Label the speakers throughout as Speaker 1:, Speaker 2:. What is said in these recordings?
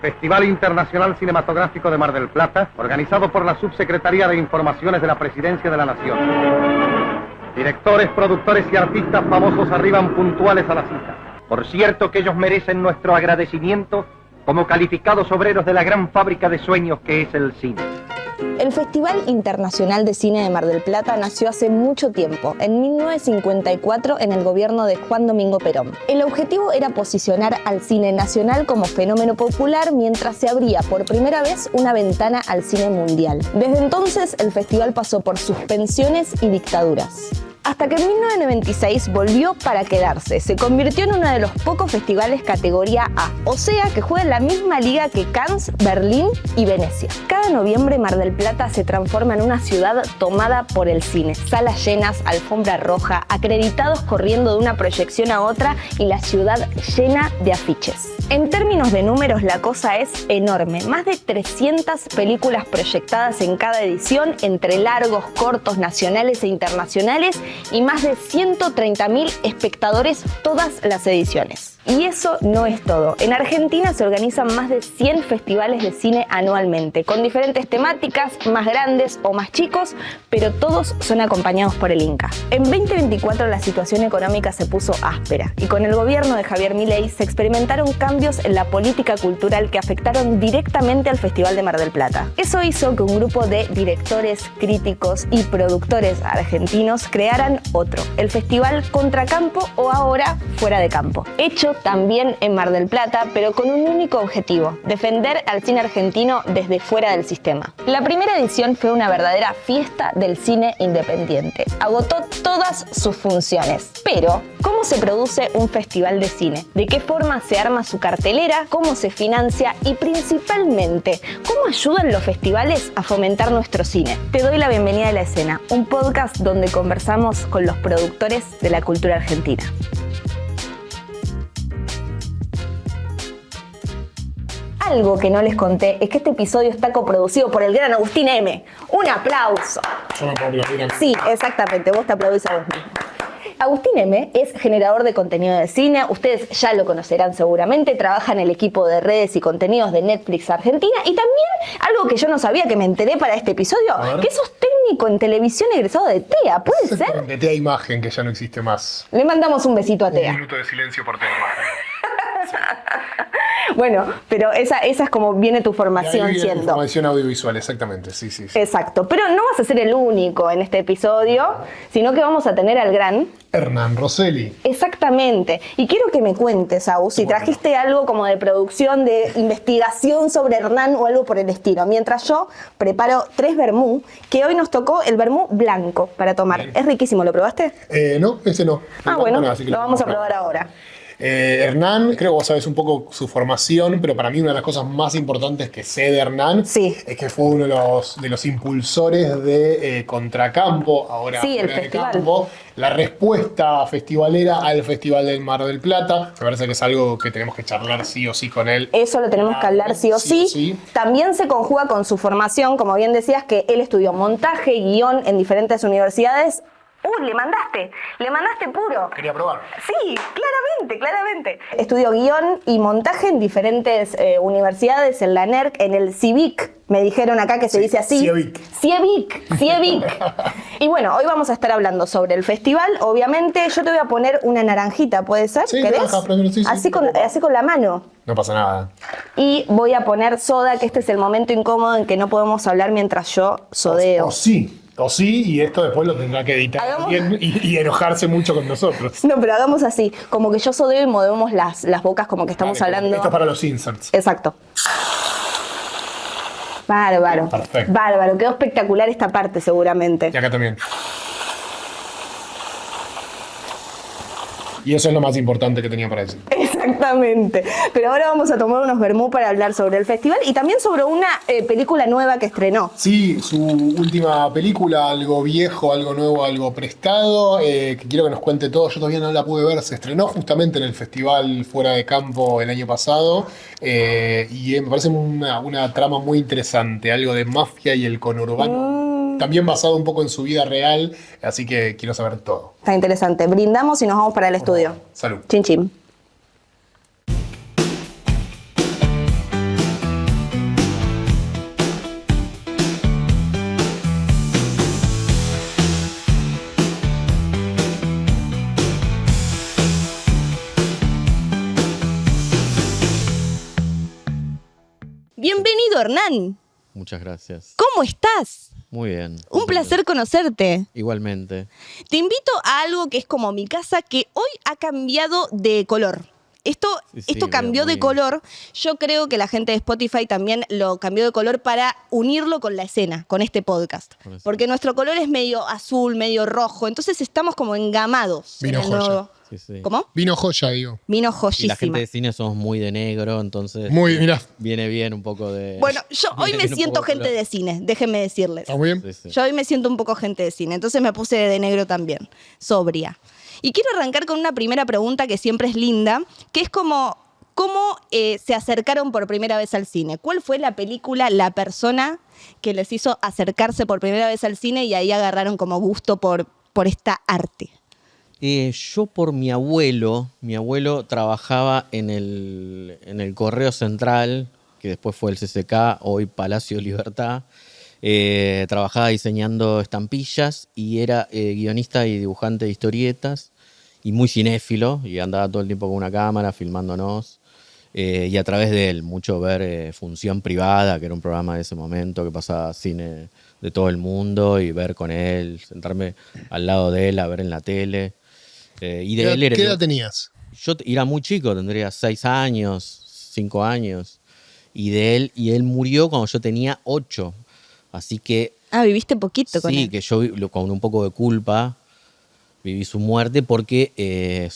Speaker 1: Festival Internacional Cinematográfico de Mar del Plata, organizado por la Subsecretaría de Informaciones de la Presidencia de la Nación. Directores, productores y artistas famosos arriban puntuales a la cita. Por cierto que ellos merecen nuestro agradecimiento como calificados obreros de la gran fábrica de sueños que es el cine.
Speaker 2: El Festival Internacional de Cine de Mar del Plata nació hace mucho tiempo, en 1954, en el gobierno de Juan Domingo Perón. El objetivo era posicionar al cine nacional como fenómeno popular mientras se abría por primera vez una ventana al cine mundial. Desde entonces, el festival pasó por suspensiones y dictaduras. Hasta que en 1996 volvió para quedarse. Se convirtió en uno de los pocos festivales categoría A, o sea que juega en la misma liga que Cannes, Berlín y Venecia. Cada noviembre Mar del Plata se transforma en una ciudad tomada por el cine. Salas llenas, alfombra roja, acreditados corriendo de una proyección a otra y la ciudad llena de afiches. En términos de números la cosa es enorme. Más de 300 películas proyectadas en cada edición, entre largos, cortos, nacionales e internacionales, y más de 130.000 espectadores todas las ediciones. Y eso no es todo. En Argentina se organizan más de 100 festivales de cine anualmente, con diferentes temáticas, más grandes o más chicos, pero todos son acompañados por el Inca. En 2024 la situación económica se puso áspera y con el gobierno de Javier Milei se experimentaron cambios en la política cultural que afectaron directamente al Festival de Mar del Plata. Eso hizo que un grupo de directores, críticos y productores argentinos crearan otro, el Festival Contracampo o ahora Fuera de Campo, hecho también en Mar del Plata, pero con un único objetivo: defender al cine argentino desde fuera del sistema. La primera edición fue una verdadera fiesta del cine independiente. Agotó todas sus funciones. Pero, ¿cómo se produce un festival de cine? ¿De qué forma se arma su cartelera? ¿Cómo se financia? Y principalmente, ¿cómo ayudan los festivales a fomentar nuestro cine? Te doy la bienvenida a La Escena, un podcast donde conversamos con los productores de la cultura argentina. Algo que no les conté es que este episodio está coproducido por el gran Agustín M. ¡Un aplauso!
Speaker 3: Yo me puedo aplaudir a mí.
Speaker 2: Sí, exactamente, vos te aplaudís a vos mismo. Agustín M. es generador de contenido de cine, ustedes ya lo conocerán seguramente, trabaja en el equipo de redes y contenidos de Netflix Argentina y también, algo que yo no sabía, que me enteré para este episodio, que sos técnico en televisión egresado de TEA, ¿puede ser?
Speaker 3: De TEA Imagen, que ya no existe más.
Speaker 2: Le mandamos un besito a TEA.
Speaker 3: Un minuto de silencio por TEA Imagen. Sí.
Speaker 2: Bueno, pero esa es como viene tu formación
Speaker 3: Ahí viene
Speaker 2: siendo.
Speaker 3: tu formación audiovisual, exactamente, sí.
Speaker 2: Exacto, pero no vas a ser el único en este episodio, sino que vamos a tener al gran
Speaker 3: Hernán Rosselli.
Speaker 2: Exactamente. Y quiero que me cuentes, Agus, si trajiste algo como de producción, de investigación sobre Hernán o algo por el estilo. Mientras yo preparo 3 vermú, que hoy nos tocó el vermú blanco para tomar. Bien. Es riquísimo, ¿lo probaste?
Speaker 3: No, ese no.
Speaker 2: Bueno, lo vamos a probar ahora.
Speaker 3: Hernán, creo que vos sabés un poco su formación, pero para mí una de las cosas más importantes que sé de Hernán es que fue uno de los impulsores de Contracampo, ahora
Speaker 2: el
Speaker 3: Fuera de
Speaker 2: festival.
Speaker 3: Campo, la respuesta festivalera al Festival del Mar del Plata. Me parece que es algo que tenemos que charlar sí o sí con él.
Speaker 2: Eso lo tenemos que hablar sí o sí. También se conjuga con su formación, como bien decías, que él estudió montaje y guión en diferentes universidades. Le mandaste puro.
Speaker 3: Quería probar.
Speaker 2: Sí, claramente. Estudió guión y montaje en diferentes universidades, en la NERC, en el CIVIC, me dijeron acá que se dice así. CIEVIC. Y bueno, hoy vamos a estar hablando sobre el festival, obviamente. Yo te voy a poner una naranjita, ¿puede ser?
Speaker 3: Sí,
Speaker 2: ¿querés?
Speaker 3: sí,
Speaker 2: así con la mano.
Speaker 3: No pasa nada.
Speaker 2: Y voy a poner soda, que este es el momento incómodo en que no podemos hablar mientras yo sodeo.
Speaker 3: O sí, y esto después lo tendrá que editar alguien y enojarse mucho con nosotros.
Speaker 2: No, pero hagamos así, como que yo sodeo y movemos las bocas como que estamos hablando.
Speaker 3: Esto es para los inserts.
Speaker 2: Exacto. Bárbaro.
Speaker 3: Perfecto.
Speaker 2: Bárbaro, quedó espectacular esta parte seguramente.
Speaker 3: Y acá también. Y eso es lo más importante que tenía para decir.
Speaker 2: Exactamente. Pero ahora vamos a tomar unos vermú para hablar sobre el festival y también sobre una película nueva que estrenó.
Speaker 3: Sí, su última película, algo viejo, algo nuevo, algo prestado, que quiero que nos cuente todo. Yo todavía no la pude ver, se estrenó justamente en el Festival Fuera de Campo el año pasado y me parece una trama muy interesante, algo de mafia y el conurbano. También basado un poco en su vida real, así que quiero saber todo.
Speaker 2: Está interesante. Brindamos y nos vamos para el estudio.
Speaker 3: Salud.
Speaker 2: Chin chin. Bienvenido, Hernán.
Speaker 4: Muchas gracias.
Speaker 2: ¿Cómo estás?
Speaker 4: Muy bien.
Speaker 2: Un placer conocerte.
Speaker 4: Igualmente.
Speaker 2: Te invito a algo que es como mi casa, que hoy ha cambiado de color. Esto cambió de color. Yo creo que la gente de Spotify también lo cambió de color para unirlo con la escena, con este podcast. Porque nuestro color es medio azul, medio rojo. Entonces estamos como engamados.
Speaker 3: Vino joya.
Speaker 2: ¿Cómo?
Speaker 3: Vino joya, digo.
Speaker 2: Vino
Speaker 4: Y
Speaker 2: joyísima.
Speaker 4: la gente de cine somos muy de negro, entonces
Speaker 3: Mirá.
Speaker 4: viene bien un poco de...
Speaker 2: Bueno, yo hoy me
Speaker 4: viene un
Speaker 2: siento
Speaker 4: poco
Speaker 2: gente de cine, déjenme decirles.
Speaker 3: ¿Está muy bien?
Speaker 4: Sí.
Speaker 2: Yo hoy me siento un poco gente de cine, entonces me puse de negro también, sobria. Y quiero arrancar con una primera pregunta que siempre es linda, que es como, ¿cómo se acercaron por primera vez al cine? ¿Cuál fue la película, la persona que les hizo acercarse por primera vez al cine y ahí agarraron como gusto por esta arte?
Speaker 4: Yo por mi abuelo trabajaba en el Correo Central, que después fue el CCK, hoy Palacio Libertad. Trabajaba diseñando estampillas y era guionista y dibujante de historietas y muy cinéfilo y andaba todo el tiempo con una cámara filmándonos y a través de él mucho ver Función Privada, que era un programa de ese momento que pasaba cine de todo el mundo, y ver con él, sentarme al lado de él a ver en la tele. Y de él
Speaker 3: ¿Qué edad tenías?
Speaker 4: Yo era muy chico, tendría 6 años, 5 años. Y él murió cuando yo tenía 8. Así que...
Speaker 2: Ah, viviste poquito con él.
Speaker 4: Sí, que yo con un poco de culpa viví su muerte porque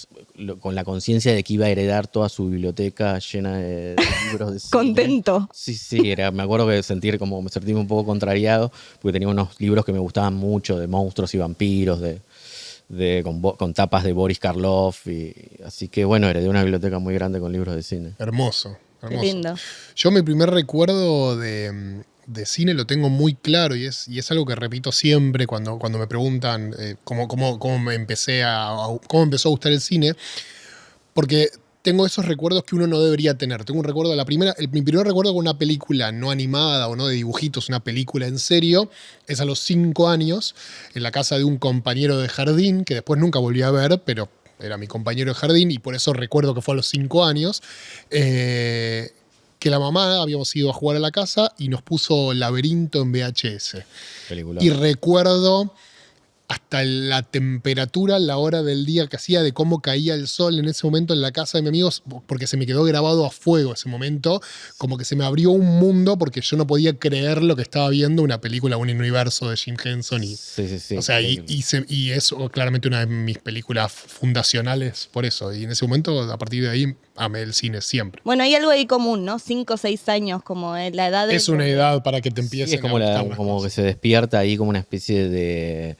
Speaker 4: con la conciencia de que iba a heredar toda su biblioteca llena de libros de cine.
Speaker 2: Contento.
Speaker 4: Sí, me acuerdo que me sentí un poco contrariado porque tenía unos libros que me gustaban mucho de monstruos y vampiros, con tapas de Boris Karloff. Así que bueno, heredé una biblioteca muy grande con libros de cine.
Speaker 3: Hermoso.
Speaker 2: Qué lindo.
Speaker 3: Yo mi primer recuerdo de cine lo tengo muy claro y es algo que repito siempre cuando me preguntan cómo me cómo empezó a gustar el cine, porque tengo esos recuerdos que uno no debería tener. Tengo un recuerdo de mi primer recuerdo con una película no animada o no de dibujitos, una película en serio, es a los 5 años, en la casa de un compañero de jardín, que después nunca volví a ver, pero era mi compañero de jardín y por eso recuerdo que fue a los 5 años, que la mamá habíamos ido a jugar a la casa y nos puso Laberinto en VHS.
Speaker 4: Película.
Speaker 3: Y recuerdo hasta la temperatura, la hora del día que hacía, de cómo caía el sol en ese momento en la casa de mis amigos, porque se me quedó grabado a fuego ese momento, como que se me abrió un mundo porque yo no podía creer lo que estaba viendo, una película, un universo de Jim Henson.
Speaker 4: Sí.
Speaker 3: O sea, y es claramente una de mis películas fundacionales por eso. Y en ese momento, a partir de ahí, amé el cine siempre.
Speaker 2: Bueno, hay algo ahí común, ¿no? 5 o 6 años, como la edad de...
Speaker 3: Es una edad para que te empiecen
Speaker 4: es como,
Speaker 3: a gustar las
Speaker 4: como que
Speaker 3: cosas.
Speaker 4: se despierta ahí como una especie de...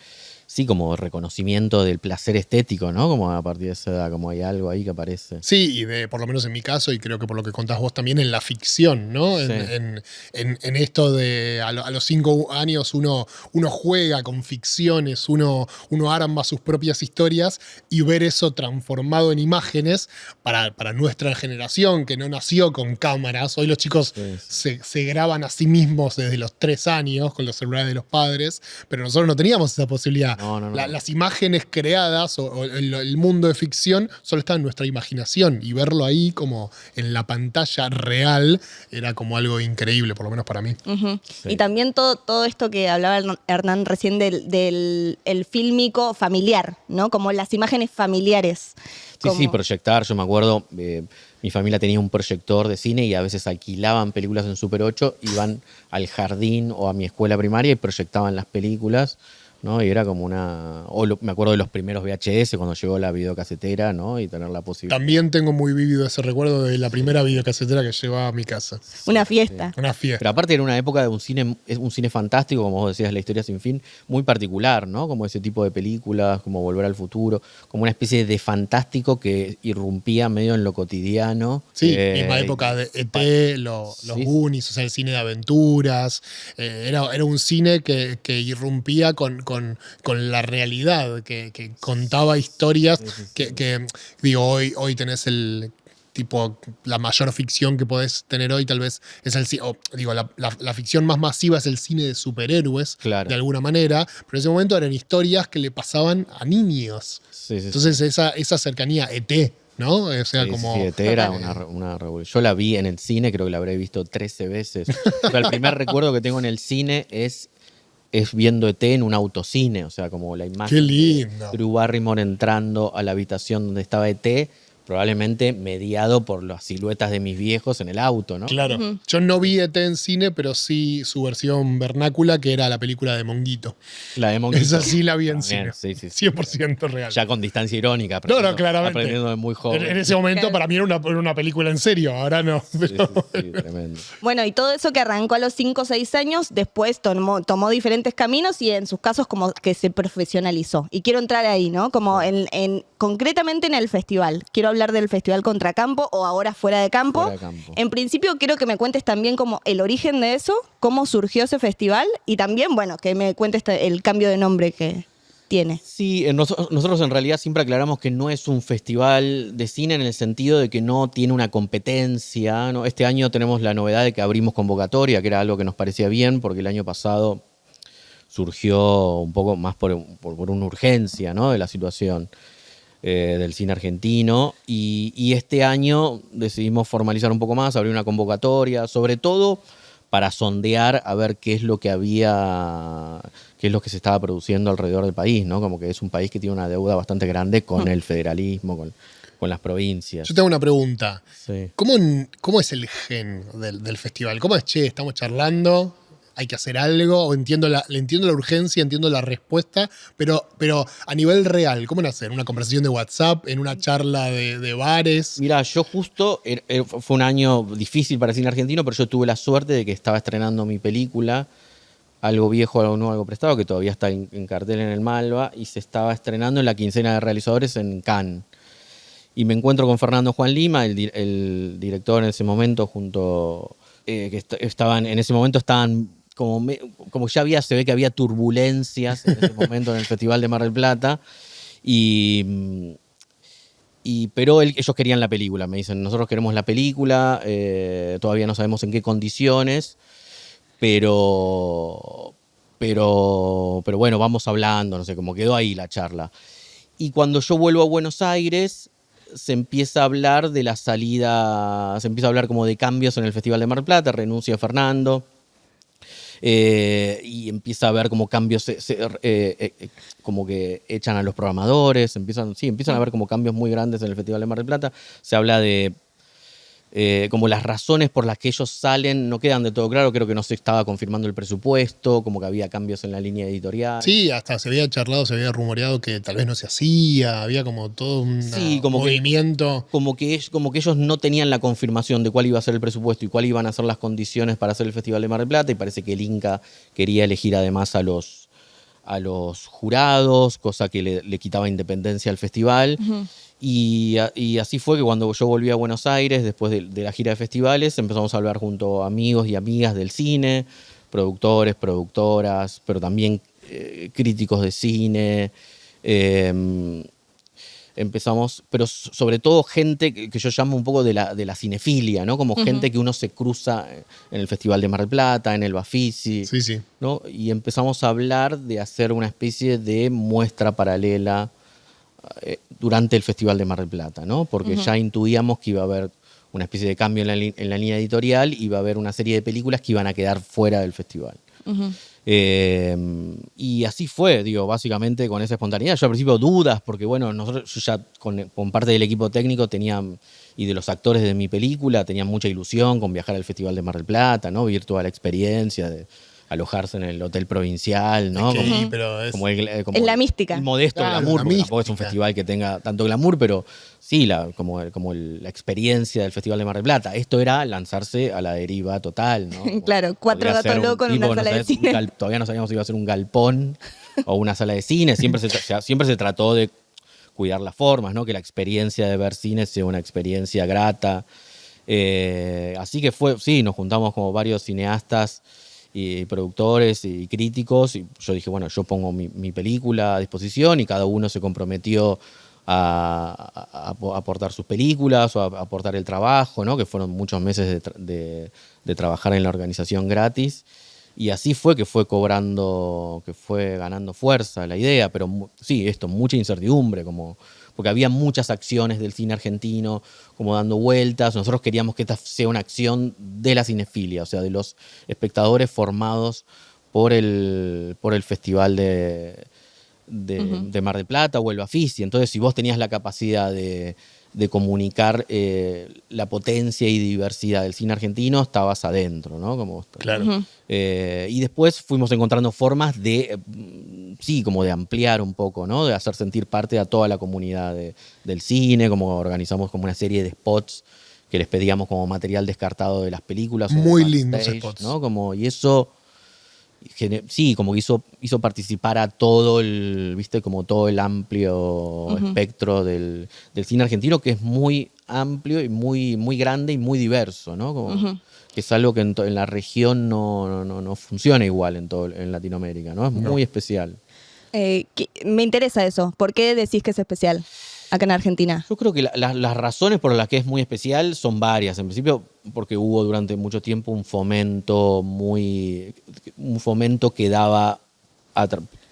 Speaker 4: Sí, como reconocimiento del placer estético, ¿no? Como a partir de esa edad, como hay algo ahí que aparece.
Speaker 3: Sí, por lo menos en mi caso, y creo que por lo que contás vos también, en la ficción, ¿no?
Speaker 4: Sí.
Speaker 3: En esto de a los 5 años uno juega con ficciones, uno arma sus propias historias y ver eso transformado en imágenes para nuestra generación que no nació con cámaras. Hoy los chicos se graban a sí mismos desde los 3 años con los celulares de los padres, pero nosotros no teníamos esa posibilidad.
Speaker 4: No.
Speaker 3: Las imágenes creadas o el mundo de ficción solo está en nuestra imaginación y verlo ahí como en la pantalla real era como algo increíble, por lo menos para mí.
Speaker 2: Uh-huh.
Speaker 4: Sí.
Speaker 2: Y también todo esto que hablaba Hernán recién del fílmico familiar, ¿no? Como las imágenes familiares.
Speaker 4: Sí, proyectar. Yo me acuerdo, mi familia tenía un proyector de cine y a veces alquilaban películas en Super 8, iban al jardín o a mi escuela primaria y proyectaban las películas, ¿no? Y era como me acuerdo de los primeros VHS cuando llegó la videocasetera, ¿no? Y tener la posibilidad.
Speaker 3: También tengo muy vívido ese recuerdo de la primera videocasetera que llevaba a mi casa.
Speaker 2: Una fiesta.
Speaker 3: Una fiesta.
Speaker 4: Pero aparte era una época de un cine fantástico, como vos decías, La historia sin fin, muy particular, ¿no? Como ese tipo de películas, como Volver al futuro, como una especie de fantástico que irrumpía medio en lo cotidiano.
Speaker 3: Sí, misma época de E.T., los Goonies, o sea, el cine de aventuras. Era un cine que irrumpía con la realidad, que contaba historias que digo, hoy tenés la mayor ficción que podés tener hoy tal vez es la ficción más masiva es el cine de superhéroes,
Speaker 4: claro,
Speaker 3: de alguna manera, pero en ese momento eran historias que le pasaban a niños.
Speaker 4: Sí.
Speaker 3: Entonces esa cercanía, E.T., ¿no? O sea,
Speaker 4: Sí,
Speaker 3: como...
Speaker 4: sí, ET era una revolución. Yo la vi en el cine, creo que la habré visto 13 veces. O sea, el primer recuerdo que tengo en el cine es viendo ET en un autocine, o sea, como la
Speaker 3: Qué
Speaker 4: imagen de
Speaker 3: lindo.
Speaker 4: Drew Barrymore entrando a la habitación donde estaba ET, probablemente mediado por las siluetas de mis viejos en el auto, ¿no?
Speaker 3: Claro. Yo no vi ET en cine, pero sí su versión vernácula, que era la película de Monguito.
Speaker 4: La de Monguito.
Speaker 3: Esa sí la vi en
Speaker 4: También,
Speaker 3: cine.
Speaker 4: sí, sí.
Speaker 3: 100% real.
Speaker 4: Ya con distancia irónica,
Speaker 3: No, claramente.
Speaker 4: aprendiendo de muy joven.
Speaker 3: En ese momento para mí era una película en serio, ahora no.
Speaker 4: Sí,
Speaker 3: Pero...
Speaker 4: sí, sí, tremendo.
Speaker 2: Bueno, y todo eso que arrancó a los 5 o 6 años, después tomó diferentes caminos y en sus casos como que se profesionalizó. Y quiero entrar ahí, ¿no? Como concretamente en el festival. Quiero hablar del Festival Contracampo o ahora Fuera de Campo.
Speaker 4: Fuera de Campo.
Speaker 2: En principio quiero que me cuentes también como el origen de eso, cómo surgió ese festival y también, bueno, que me cuentes el cambio de nombre que tiene.
Speaker 4: Sí, nosotros en realidad siempre aclaramos que no es un festival de cine en el sentido de que no tiene una competencia, ¿no? Este año tenemos la novedad de que abrimos convocatoria, que era algo que nos parecía bien, porque el año pasado surgió un poco más por una urgencia, ¿no? De la situación del cine argentino. Y este año decidimos formalizar un poco más, abrir una convocatoria, sobre todo para sondear a ver qué es lo que se estaba produciendo alrededor del país, ¿no? Como que es un país que tiene una deuda bastante grande con el federalismo, con las provincias.
Speaker 3: Yo tengo una pregunta.
Speaker 4: Sí.
Speaker 3: ¿Cómo es el gen del festival? ¿Cómo es, che, estamos charlando, hay que hacer algo? O entiendo la urgencia, entiendo la respuesta, pero a nivel real, ¿cómo nace? ¿En una conversación de WhatsApp? ¿En una charla de bares?
Speaker 4: Mira, yo justo, fue un año difícil para el cine argentino, pero yo tuve la suerte de que estaba estrenando mi película, Algo Viejo, Algo Nuevo, Algo Prestado, que todavía está en cartel en el Malva, y se estaba estrenando en la quincena de realizadores en Cannes. Y me encuentro con Fernando Juan Lima, el director en ese momento, estaban como ya se ve que había turbulencias en ese momento en el Festival de Mar del Plata, pero ellos querían la película, me dicen, nosotros queremos la película, todavía no sabemos en qué condiciones, pero bueno, vamos hablando, no sé, como quedó ahí la charla. Y cuando yo vuelvo a Buenos Aires, se empieza a hablar de la salida, se empieza a hablar como de cambios en el Festival de Mar del Plata, renuncia Fernando, y empieza a haber como cambios, como que echan a los programadores, empiezan a haber como cambios muy grandes en el Festival de Mar del Plata. Se habla de como las razones por las que ellos salen no quedan de todo claro, creo que no se estaba confirmando el presupuesto, como que había cambios en la línea editorial.
Speaker 3: Sí, hasta se había charlado, se había rumoreado que tal vez no se hacía, había como todo un movimiento.
Speaker 4: Como que ellos no tenían la confirmación de cuál iba a ser el presupuesto y cuáles iban a ser las condiciones para hacer el Festival de Mar del Plata, y parece que el Inca quería elegir además a los jurados, cosa que le quitaba independencia al festival. Uh-huh. Y así fue que cuando yo volví a Buenos Aires, después de la gira de festivales, empezamos a hablar junto a amigos y amigas del cine, productores, productoras, pero también críticos de cine. Empezamos, pero sobre todo gente que yo llamo un poco de la cinefilia, ¿no? Como gente que uno se cruza en el Festival de Mar del Plata, en el Bafisi,
Speaker 3: sí.
Speaker 4: ¿no? Y empezamos a hablar de hacer una especie de muestra paralela durante el Festival de Mar del Plata, ¿no? Porque ya intuíamos que iba a haber una especie de cambio en la línea editorial, y iba a haber una serie de películas que iban a quedar fuera del festival. Uh-huh. Y así fue, básicamente con esa espontaneidad. Yo al principio dudas, porque bueno, yo ya con parte del equipo técnico y de los actores de mi película, tenía mucha ilusión con viajar al Festival de Mar del Plata, ¿no? Vivir toda la experiencia de alojarse en el Hotel Provincial, ¿no?
Speaker 3: Es que, pero es
Speaker 2: la mística.
Speaker 4: El modesto glamour, porque tampoco es un festival que tenga tanto glamour, pero sí, como la experiencia del Festival de Mar del Plata. Esto era lanzarse a la deriva total, ¿no?
Speaker 2: Claro, 4 gatos locos en una sala de cine.
Speaker 4: Todavía no sabíamos si iba a ser un galpón o una sala de cine. Siempre se trató de cuidar las formas, ¿no? Que la experiencia de ver cine sea una experiencia grata. Así que nos juntamos como varios cineastas y productores y críticos, y yo dije, bueno, yo pongo mi película a disposición, y cada uno se comprometió a aportar sus películas o a aportar el trabajo, ¿no? Que fueron muchos meses de trabajar en la organización gratis, y así fue que fue ganando fuerza la idea, pero sí, mucha incertidumbre, como porque había muchas acciones del cine argentino como dando vueltas. Nosotros queríamos que esta sea una acción de la cinefilia, o sea, de los espectadores formados por el festival de Mar del Plata o el Bafisi. Entonces, si vos tenías la capacidad de comunicar la potencia y diversidad del cine argentino, estabas adentro, ¿no?
Speaker 3: Claro.
Speaker 4: Y después fuimos encontrando formas de, sí, como de ampliar un poco, ¿no? De hacer sentir parte a toda la comunidad del cine, como organizamos como una serie de spots que les pedíamos como material descartado de las películas.
Speaker 3: Muy lindos spots.
Speaker 4: ¿no? Y eso, sí, como que hizo participar a todo ¿viste? Como todo el amplio espectro del cine argentino, que es muy amplio y muy, muy grande y muy diverso, ¿no? Como, que es algo que en la región no funciona igual en Latinoamérica, ¿no? Es muy especial.
Speaker 2: Me interesa eso. ¿Por qué decís que es especial acá en Argentina?
Speaker 4: Yo creo que las razones por las que es muy especial son varias. En principio, porque hubo durante mucho tiempo un fomento que daba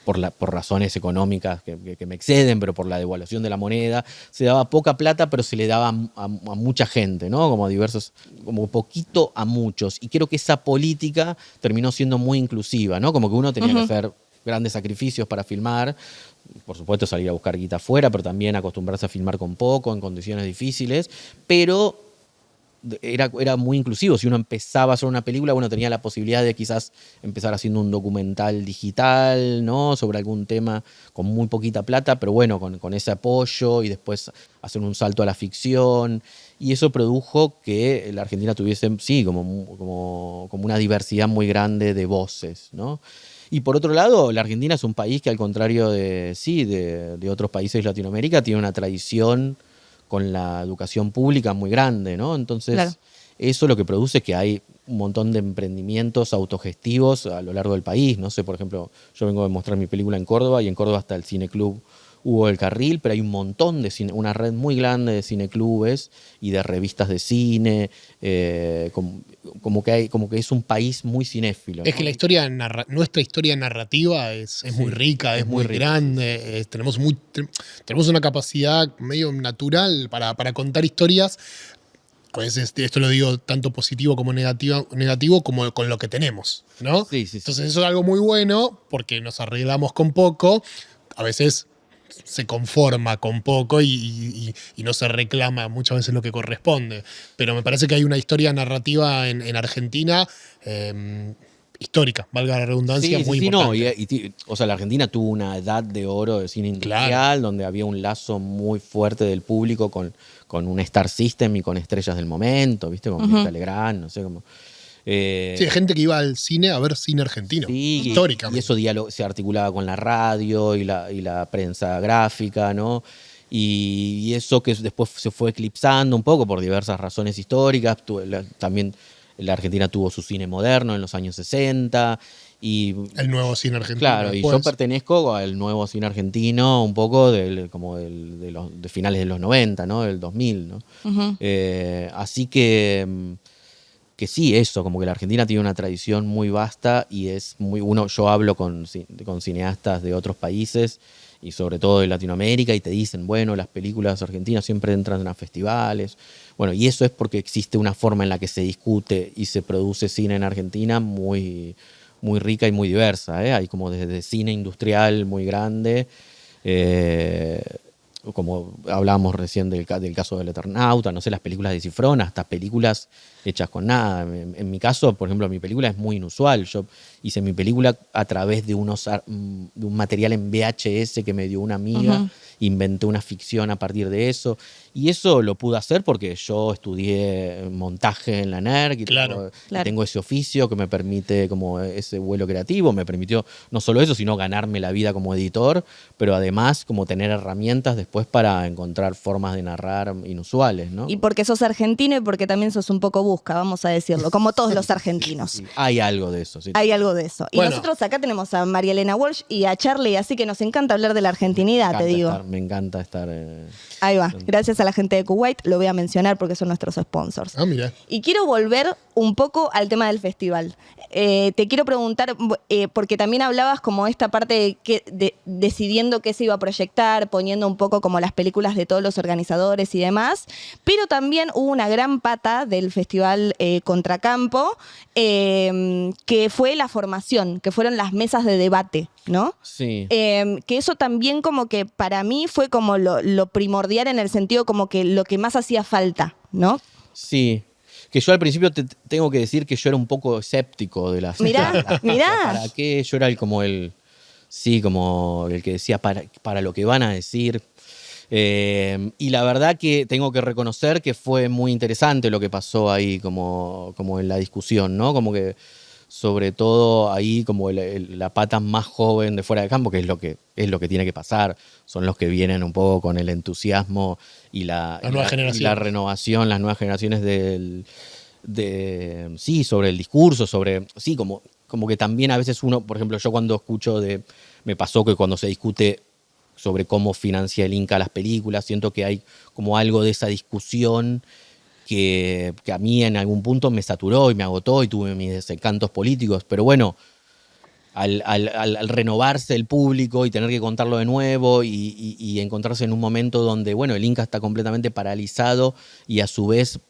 Speaker 4: por razones económicas que me exceden, pero por la devaluación de la moneda, se daba poca plata, pero se le daba a mucha gente, ¿no? Como a diversos, como poquito a muchos. Y creo que esa política terminó siendo muy inclusiva, ¿no? Como que uno tenía que hacer grandes sacrificios para filmar, por supuesto salir a buscar guita afuera, pero también acostumbrarse a filmar con poco, en condiciones difíciles, pero era muy inclusivo. Si uno empezaba a hacer una película, bueno, tenía la posibilidad de quizás empezar haciendo un documental digital, ¿no? Sobre algún tema con muy poquita plata, pero bueno, con ese apoyo, y después hacer un salto a la ficción. Y eso produjo que la Argentina tuviese, sí, como una diversidad muy grande de voces, ¿no? Y por otro lado, la Argentina es un país que, al contrario de otros países de Latinoamérica, tiene una tradición con la educación pública muy grande, ¿no? Entonces, claro, eso lo que produce es que hay un montón de emprendimientos autogestivos a lo largo del país. No sé, por ejemplo, yo vengo de mostrar mi película en Córdoba, y en Córdoba está el Cineclub Hugo del Carril, pero hay un montón de una red muy grande de cineclubes y de revistas de cine, como que es un país muy cinéfilo, ¿no?
Speaker 3: Es que nuestra historia narrativa es muy rica, es muy grande, tenemos una capacidad medio natural para contar historias. Pues esto lo digo tanto positivo como negativo como con lo que tenemos, ¿no?
Speaker 4: Sí.
Speaker 3: Entonces eso es algo muy bueno, porque nos arreglamos con poco. A veces se conforma con poco y no se reclama muchas veces lo que corresponde. Pero me parece que hay una historia narrativa en Argentina histórica, valga la redundancia, muy importante.
Speaker 4: O sea, la Argentina tuvo una edad de oro de cine industrial, claro, donde había un lazo muy fuerte del público con un Star System y con estrellas del momento, ¿viste? Con Mirta Legrand, no sé cómo.
Speaker 3: Sí, gente que iba al cine a ver cine argentino, históricamente.
Speaker 4: Y eso se articulaba con la radio y la prensa gráfica, ¿no? Y eso que después se fue eclipsando un poco por diversas razones históricas. También la Argentina tuvo su cine moderno en los años 60. Y,
Speaker 3: el nuevo cine argentino.
Speaker 4: Claro,
Speaker 3: después.
Speaker 4: Y yo pertenezco al nuevo cine argentino un poco de finales de los 90, ¿no? Del 2000, ¿no? Así que sí, eso, como que la Argentina tiene una tradición muy vasta, y es yo hablo con cineastas de otros países y sobre todo de Latinoamérica, y te dicen, bueno, las películas argentinas siempre entran a festivales. Bueno, y eso es porque existe una forma en la que se discute y se produce cine en Argentina muy, muy rica y muy diversa, ¿eh? Hay como desde cine industrial muy grande, como hablábamos recién del caso del Eternauta, no sé, las películas de Cifrón, hasta películas hechas con nada. En mi caso, por ejemplo, mi película es muy inusual. Yo hice mi película a través de un material en VHS que me dio una amiga. Inventé una ficción a partir de eso. Y eso lo pude hacer porque yo estudié montaje en la NERC y tengo ese oficio que me permite como ese vuelo creativo. Me permitió no solo eso, sino ganarme la vida como editor, pero además como tener herramientas después para encontrar formas de narrar inusuales, ¿no?
Speaker 2: Y porque sos argentino y porque también sos un poco busca, vamos a decirlo, como todos los argentinos.
Speaker 4: Sí, hay algo de eso. Sí.
Speaker 2: Hay algo de eso. Y nosotros acá tenemos a María Elena Walsh y a Charlie, así que nos encanta hablar de la argentinidad, te digo.
Speaker 4: Me encanta estar...
Speaker 2: Ahí va, gracias a la gente de Kuwait, lo voy a mencionar porque son nuestros sponsors.
Speaker 3: Ah, mira.
Speaker 2: Y quiero volver un poco al tema del festival. Te quiero preguntar, porque también hablabas como esta parte de decidiendo qué se iba a proyectar, poniendo un poco como las películas de todos los organizadores y demás, pero también hubo una gran pata del festival Contracampo, que fue la formación, que fueron las mesas de debate, ¿no?
Speaker 4: Sí.
Speaker 2: Que eso también como que para mí fue como lo primordial en el sentido como que lo que más hacía falta, ¿no?
Speaker 4: Sí. Que yo al principio tengo que decir que yo era un poco escéptico de las...
Speaker 2: Mirá.
Speaker 4: ¿Para qué? Yo era como el que decía para lo que van a decir. Y la verdad que tengo que reconocer que fue muy interesante lo que pasó ahí como en la discusión, ¿no? Como que sobre todo ahí como la pata más joven de fuera de campo, que es lo que tiene que pasar, son los que vienen un poco con el entusiasmo y la renovación, las nuevas generaciones sobre el discurso, como que también a veces uno, por ejemplo, yo cuando escucho me pasó que cuando se discute sobre cómo financia el Inca las películas, siento que hay como algo de esa discusión que a mí en algún punto me saturó y me agotó y tuve mis desencantos políticos, pero bueno, al renovarse el público y tener que contarlo de nuevo y encontrarse en un momento donde, bueno, el Inca está completamente paralizado y a su vez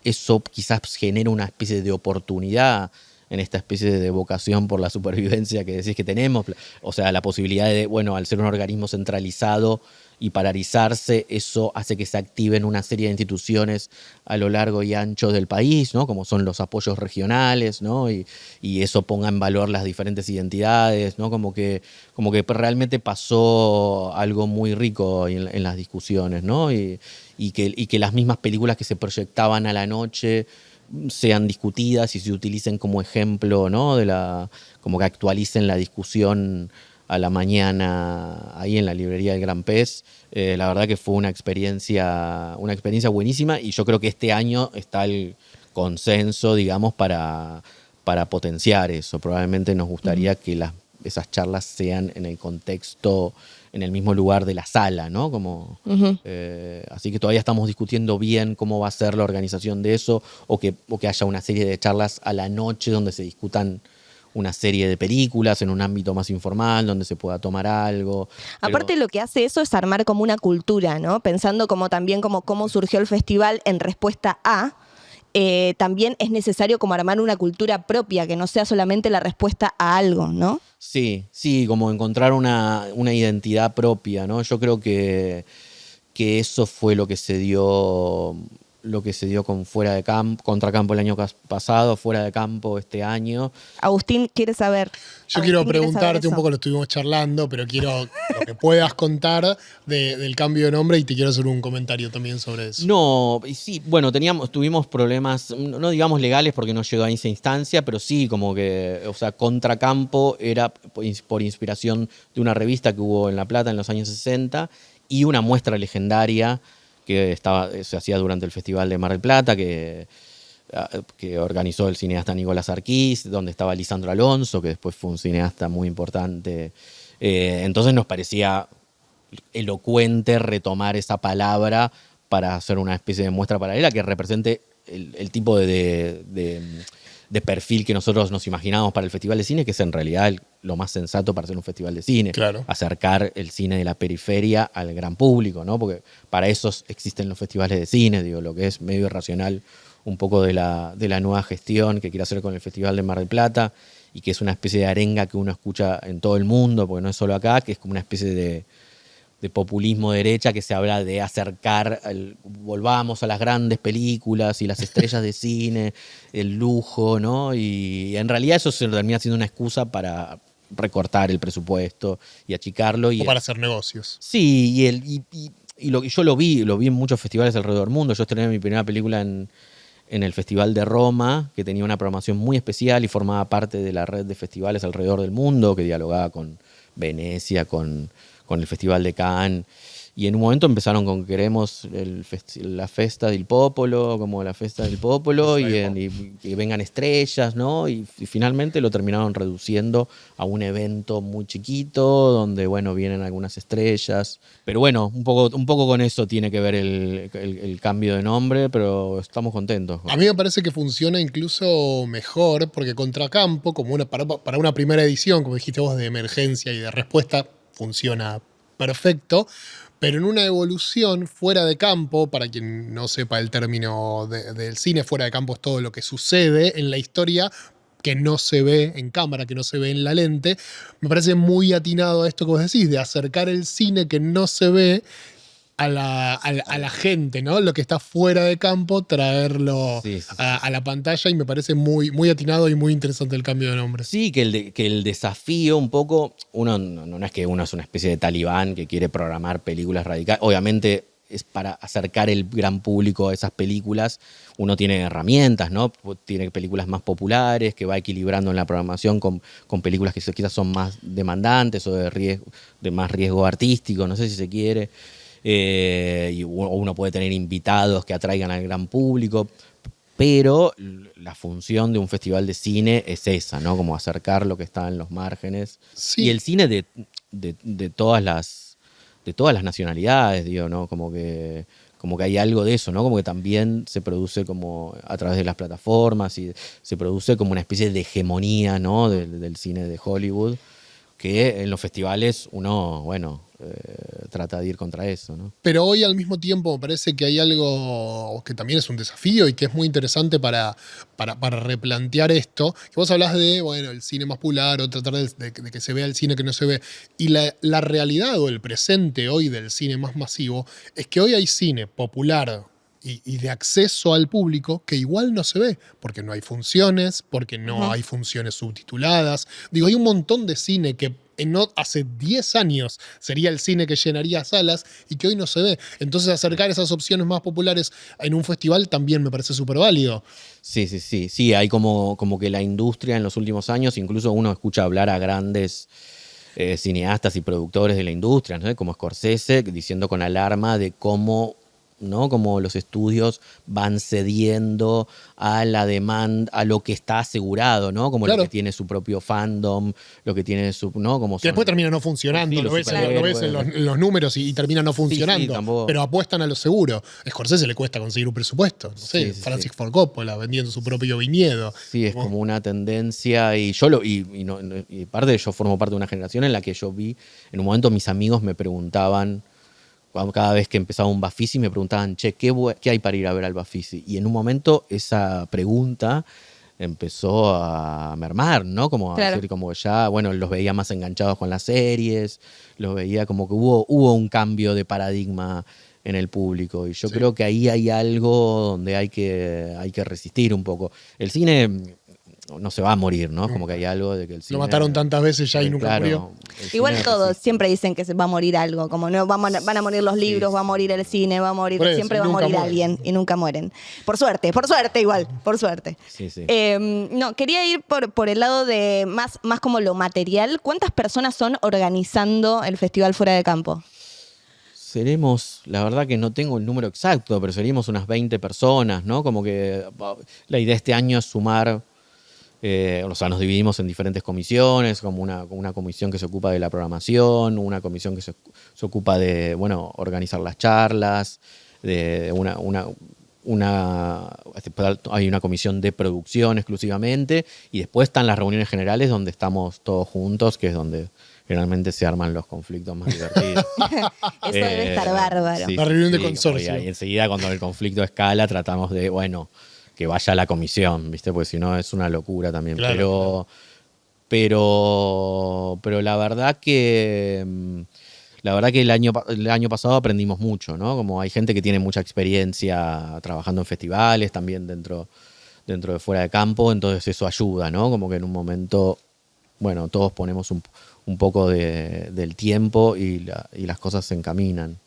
Speaker 4: eso quizás genera una especie de oportunidad en esta especie de vocación por la supervivencia que decís que tenemos, o sea, la posibilidad de, bueno, al ser un organismo centralizado y paralizarse, eso hace que se activen una serie de instituciones a lo largo y ancho del país, ¿no? Como son los apoyos regionales, ¿no? Y eso ponga en valor las diferentes identidades, ¿no? Como que realmente pasó algo muy rico en las discusiones, ¿no? Y que las mismas películas que se proyectaban a la noche sean discutidas y se utilicen como ejemplo, ¿no? Como que actualicen la discusión a la mañana ahí en la librería del Gran Pez. La verdad que fue una experiencia buenísima y yo creo que este año está el consenso, digamos, para potenciar eso. Probablemente nos gustaría que esas charlas sean en el contexto, en el mismo lugar de la sala, ¿no? Así que todavía estamos discutiendo bien cómo va a ser la organización de eso o que haya una serie de charlas a la noche donde se discutan una serie de películas en un ámbito más informal, donde se pueda tomar algo.
Speaker 2: Aparte lo que hace eso es armar como una cultura, ¿no? Pensando como también como cómo surgió el festival en respuesta a, también es necesario como armar una cultura propia, que no sea solamente la respuesta a algo, ¿no?
Speaker 4: Sí, como encontrar una identidad propia, ¿no? Yo creo que eso fue lo que se dio con Fuera de Campo, Contracampo el año pasado, Fuera de Campo este año.
Speaker 2: Agustín quiere saber.
Speaker 3: Yo quiero preguntarte un poco, lo estuvimos charlando, pero quiero lo que puedas contar del cambio de nombre y te quiero hacer un comentario también sobre eso.
Speaker 4: No, sí, bueno, tuvimos problemas, no digamos legales porque no llegó a esa instancia, pero sí como que, o sea, Contracampo era por inspiración de una revista que hubo en La Plata en los años 60 y una muestra legendaria que se hacía durante el Festival de Mar del Plata, que organizó el cineasta Nicolás Arquís, donde estaba Lisandro Alonso, que después fue un cineasta muy importante. Entonces nos parecía elocuente retomar esa palabra para hacer una especie de muestra paralela que represente el tipo de perfil que nosotros nos imaginábamos para el Festival de Cine, que es en realidad lo más sensato para hacer un festival de cine.
Speaker 3: Claro.
Speaker 4: Acercar el cine de la periferia al gran público, ¿no? Porque para eso existen los festivales de cine, digo, lo que es medio irracional un poco de la nueva gestión que quiere hacer con el Festival de Mar del Plata y que es una especie de arenga que uno escucha en todo el mundo, porque no es solo acá, que es como una especie de populismo derecha que se habla de acercar, volvamos a las grandes películas y las estrellas de cine, el lujo, ¿no? Y en realidad eso se termina siendo una excusa para recortar el presupuesto y achicarlo.
Speaker 3: O para hacer negocios.
Speaker 4: Sí, yo lo vi en muchos festivales alrededor del mundo. Yo estrené mi primera película en el Festival de Roma, que tenía una programación muy especial y formaba parte de la red de festivales alrededor del mundo, que dialogaba con Venecia, con el Festival de Cannes. Y en un momento empezaron con queremos la Festa del Popolo, como la Festa del Popolo, y que vengan estrellas, ¿no? Y finalmente lo terminaron reduciendo a un evento muy chiquito, donde, bueno, vienen algunas estrellas. Pero bueno, un poco con eso tiene que ver el cambio de nombre, pero estamos contentos.
Speaker 3: A mí me parece que funciona incluso mejor, porque Contracampo, como para una primera edición, como dijiste vos, de emergencia y de respuesta, funciona perfecto. Pero en una evolución fuera de campo, para quien no sepa el término del cine, fuera de campo es todo lo que sucede en la historia que no se ve en cámara, que no se ve en la lente. Me parece muy atinado a esto que vos decís, de acercar el cine que no se ve a la gente, ¿no? Lo que está fuera de campo, traerlo a la pantalla, y me parece muy, muy atinado y muy interesante el cambio de nombre.
Speaker 4: Sí, que el desafío un poco, uno no es que uno es una especie de talibán que quiere programar películas radicales, obviamente es para acercar el gran público a esas películas, uno tiene herramientas, ¿no? Tiene películas más populares que va equilibrando en la programación con películas que quizás son más demandantes o de más riesgo artístico, no sé si se quiere. Y uno puede tener invitados que atraigan al gran público, pero la función de un festival de cine es esa, ¿no? Como acercar lo que está en los márgenes.
Speaker 3: Sí.
Speaker 4: Y el cine de todas las nacionalidades, digo, ¿no? Como que hay algo de eso, ¿no? Como que también se produce como a través de las plataformas y se produce como una especie de hegemonía, ¿no? del cine de Hollywood, que en los festivales uno, bueno, trata de ir contra eso, ¿no?
Speaker 3: Pero hoy al mismo tiempo me parece que hay algo que también es un desafío y que es muy interesante para replantear esto. Que vos hablás de, bueno, el cine más popular o tratar de que se vea el cine que no se ve. Y la realidad o el presente hoy del cine más masivo es que hoy hay cine popular y de acceso al público que igual no se ve, porque no hay funciones, porque no hay funciones subtituladas. Digo, hay un montón de cine que hace 10 años sería el cine que llenaría salas y que hoy no se ve. Entonces acercar esas opciones más populares en un festival también me parece súper válido.
Speaker 4: Sí, hay como que la industria en los últimos años, incluso uno escucha hablar a grandes cineastas y productores de la industria, ¿no? Como Scorsese, diciendo con alarma de cómo, ¿no? Como los estudios van cediendo a la demanda, a lo que está asegurado, ¿no? Como
Speaker 3: claro,
Speaker 4: lo que tiene su propio fandom, lo que tiene su, ¿no? Como
Speaker 3: que después termina no funcionando,
Speaker 4: sí,
Speaker 3: lo ves en los números y termina no funcionando, pero apuestan a lo seguro. A Scorsese le cuesta conseguir un presupuesto, no sé, Francis Ford Coppola vendiendo su propio viñedo.
Speaker 4: Sí, es como una tendencia, y parte yo formo parte de una generación en la que yo vi, en un momento mis amigos me preguntaban, cada vez que empezaba un Bafisi me preguntaban, che, ¿qué hay para ir a ver al Bafisi? Y en un momento esa pregunta empezó a mermar, ¿no? Como a decir, como ya, bueno, los veía más enganchados con las series, los veía como que hubo un cambio de paradigma en el público. Y yo creo que ahí hay algo donde hay que resistir un poco. El cine no se va a morir, ¿no? Como que hay algo de que el cine...
Speaker 3: Lo mataron tantas veces ya y nunca murió.
Speaker 2: Igual todos siempre dicen que se va a morir algo, como no van a morir los libros, va a morir el cine, va a morir, siempre va a morir alguien y nunca mueren. Por suerte igual, por suerte.
Speaker 4: Sí.
Speaker 2: No, quería ir por el lado de más como lo material. ¿Cuántas personas son organizando el Festival Fuera de Campo?
Speaker 4: Seremos, la verdad que no tengo el número exacto, pero seríamos unas 20 personas, ¿no? Como que la idea este año es sumar... nos dividimos en diferentes comisiones, como una comisión que se ocupa de la programación, una comisión que se ocupa de, bueno, organizar las charlas, de hay una comisión de producción exclusivamente, y después están las reuniones generales donde estamos todos juntos, que es donde generalmente se arman los conflictos más divertidos.
Speaker 2: Eso debe estar bárbaro.
Speaker 3: La reunión de consorcio.
Speaker 4: Y enseguida cuando el conflicto escala tratamos de, bueno, que vaya a la comisión, ¿viste? Porque si no es una locura también.
Speaker 3: Claro.
Speaker 4: Pero la verdad que el año pasado aprendimos mucho, ¿no? Como hay gente que tiene mucha experiencia trabajando en festivales, también dentro de Fuera de Campo, entonces eso ayuda, ¿no? Como que en un momento, bueno, todos ponemos un poco del tiempo y las cosas se encaminan.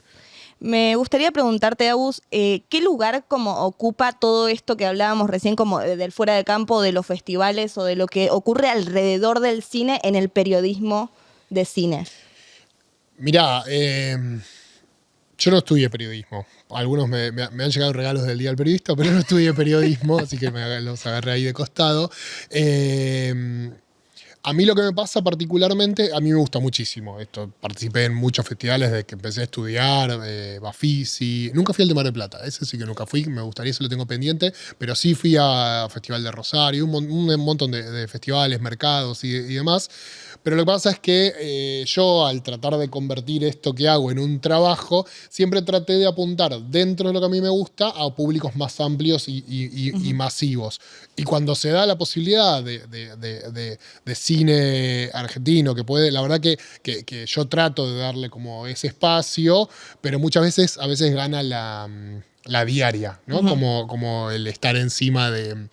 Speaker 2: Me gustaría preguntarte, Agus, ¿qué lugar como ocupa todo esto que hablábamos recién como del Fuera de Campo, de los festivales o de lo que ocurre alrededor del cine en el periodismo de cine?
Speaker 3: Mirá, Yo no estudié periodismo. Algunos me han llegado regalos del Día del Periodista, pero no estudié periodismo, así que los agarré ahí de costado. A mí lo que me pasa particularmente, a mí me gusta muchísimo esto. Participé en muchos festivales desde que empecé a estudiar, Bafisi. Nunca fui al de Mar del Plata, ese sí que nunca fui, me gustaría, eso lo tengo pendiente, pero sí fui a Festival de Rosario, un montón de festivales, mercados y demás. Pero lo que pasa es que yo, al tratar de convertir esto que hago en un trabajo, siempre traté de apuntar dentro de lo que a mí me gusta a públicos más amplios y masivos. Y cuando se da la posibilidad de cine argentino, que puede, la verdad que yo trato de darle como ese espacio, pero muchas veces, a veces gana la diaria, ¿no? Como el estar encima de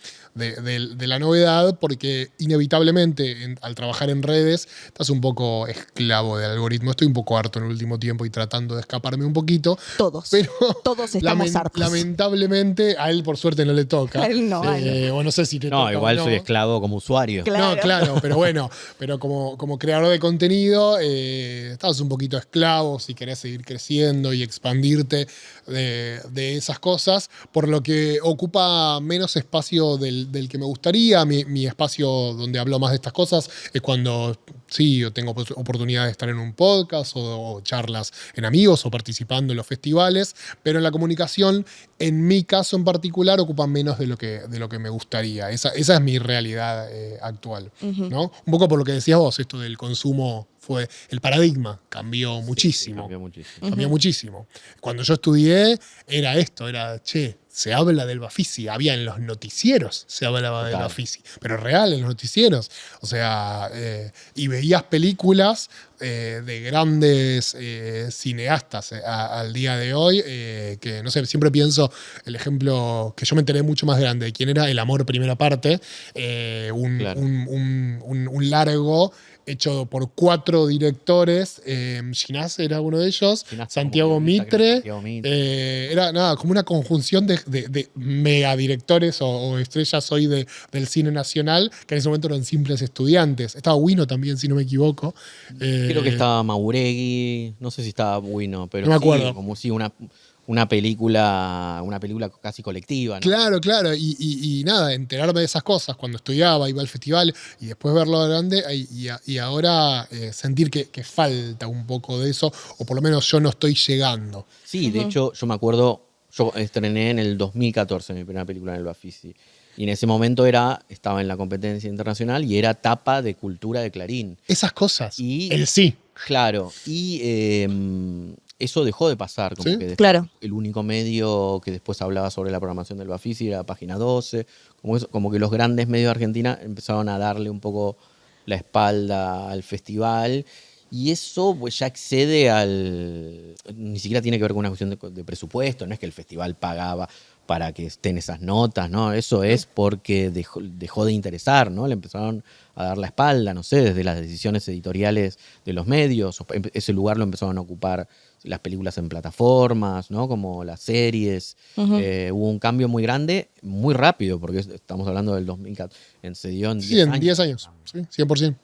Speaker 3: la novedad, porque inevitablemente al trabajar en redes estás un poco esclavo del algoritmo. Estoy un poco harto en el último tiempo y tratando de escaparme un poquito.
Speaker 2: Todos estamos hartos.
Speaker 3: Lamentablemente a él por suerte no le toca.
Speaker 2: A él no,
Speaker 3: o no sé si te toca.
Speaker 4: No, igual soy esclavo como usuario.
Speaker 2: Claro.
Speaker 3: No, claro, pero bueno, pero como creador de contenido estás un poquito esclavo si querés seguir creciendo y expandirte de esas cosas, por lo que ocupa menos espacio del que me gustaría. Mi espacio donde hablo más de estas cosas es cuando sí, yo tengo oportunidad de estar en un podcast o charlas en amigos o participando en los festivales, pero en la comunicación, en mi caso en particular, ocupa menos de lo que me gustaría. Esa es mi realidad actual, ¿no? Un poco por lo que decías vos, esto del consumo fue el paradigma, cambió muchísimo.
Speaker 4: Cambió muchísimo.
Speaker 3: Cambió muchísimo. Cuando yo estudié era se habla del Bafisi, había en los noticieros, se hablaba del Bafisi, pero real en los noticieros. O sea, y veías películas de grandes cineastas al día de hoy, que no sé, siempre pienso el ejemplo que yo me enteré mucho más grande de quién era El amor primera parte, un largo hecho por 4 directores. Ginás era uno de ellos, Santiago Mitre. Era nada, como una conjunción de megadirectores o estrellas hoy del cine nacional, que en ese momento eran simples estudiantes. Estaba Wino también, si no me equivoco.
Speaker 4: Creo que estaba Mauregui, no sé si estaba Wino, pero
Speaker 3: no me acuerdo.
Speaker 4: Sí, como si una película casi colectiva, ¿no?
Speaker 3: Claro. Y nada, enterarme de esas cosas cuando estudiaba, iba al festival y después verlo de grande y ahora sentir que falta un poco de eso, o por lo menos yo no estoy llegando.
Speaker 4: Sí, de hecho, yo me acuerdo, yo estrené en el 2014 mi primera película en el Bafisi. Y en ese momento estaba en la competencia internacional y era tapa de Cultura de Clarín.
Speaker 3: Esas cosas.
Speaker 4: Y
Speaker 3: sí.
Speaker 4: Claro. Y eso dejó de pasar. Como
Speaker 2: ¿Sí?
Speaker 4: que
Speaker 2: Claro.
Speaker 4: El único medio que después hablaba sobre la programación del Bafisi era Página 12. Como que los grandes medios de Argentina empezaron a darle un poco la espalda al festival. Y eso pues ya excede ni siquiera tiene que ver con una cuestión de presupuesto. No es que el festival pagaba para que estén esas notas, ¿no? Eso es porque dejó de interesar, ¿no? Le empezaron a dar la espalda, no sé, desde las decisiones editoriales de los medios. Ese lugar lo empezaron a ocupar las películas en plataformas, ¿no? Como las series. Hubo un cambio muy grande, muy rápido, porque estamos hablando del 2014. Se dio en 10 años.
Speaker 3: En 10 años, sí, 100%.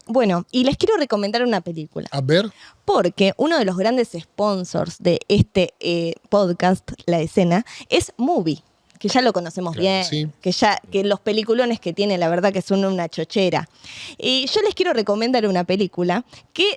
Speaker 2: Bueno, y les quiero recomendar una película.
Speaker 3: A ver.
Speaker 2: Porque uno de los grandes sponsors de este podcast, La Escena, es Movie, que ya lo conocemos bien,
Speaker 3: sí.
Speaker 2: que los peliculones que tiene, la verdad que son una chochera. Y yo les quiero recomendar una película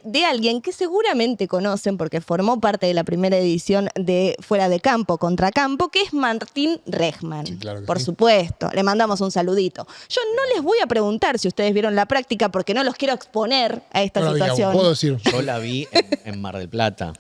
Speaker 2: de alguien que seguramente conocen porque formó parte de la primera edición de Fuera de Campo, Contra Campo, que es Martín Rejman.
Speaker 3: Sí, claro que
Speaker 2: por
Speaker 3: sí.
Speaker 2: supuesto, le mandamos un saludito. Yo no les voy a preguntar si ustedes vieron la práctica porque no los quiero exponer a esta situación.
Speaker 3: ¿Puedo decir?
Speaker 4: Yo la vi en Mar del Plata,